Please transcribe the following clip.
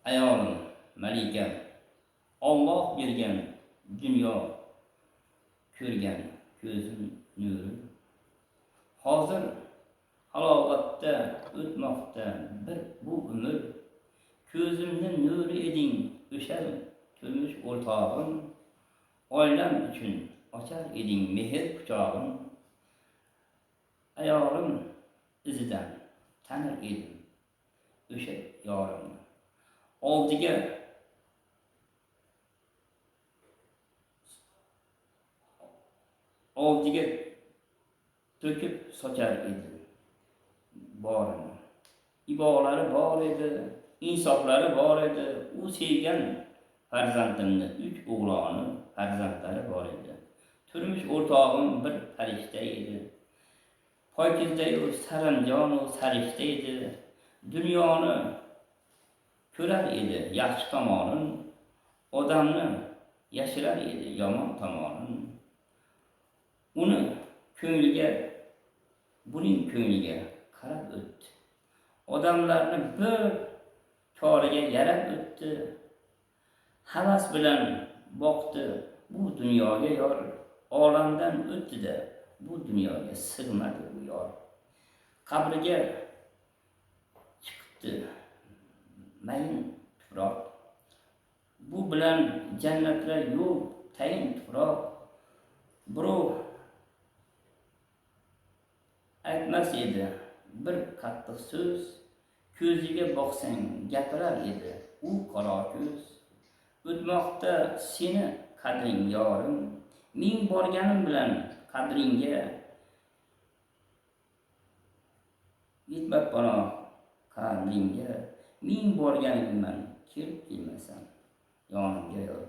ayolim, malikam, Alloh bergan dunyo, ko'rgan ko'zim nuri. Hozir halovatda o'tmoqda bir bu umr. Ko'zimni nuri eding o'shal turmush o'rtog'im. Oilam uchun ochar eding mehr quchog'im. Ayolim izidan tanir edim o'sha yorimni. Oldiga to'kib sochar edi borini. Ibolari bor edi, insoflari bor edi. U sevgan farzandimni, 3 o'g'loni farzandlari bor edi. Turmush o'rtog'im bir farishta edi. Poykizdagi saranjon u sarishta edi. Dunyoni ko'rar edi yaxshi tomonin, odamni yashirar edi yomon tomonin. Buning ko'ngliga qarab o'tdi. Odamlarni bir choriga yarab o'tdi. Havas bilan boqdi bu dunyoga yor. Olamdan o'tdi-da bu dunyoga sig'madi bu yor. Qabriga chiqdi mayin tuproq. Bu bilan jannatlar yo'q, tayin tuproq. Birov aytmas edi bir qattiq so'z, ko'ziga boqsang gapirar edi u qora ko'z. O'tmoqda seni qadring yorim, ming borganim bilan qadringga yetmab panoh qadringga. Ming borganim bilan kelib kelmasam yonimga yor.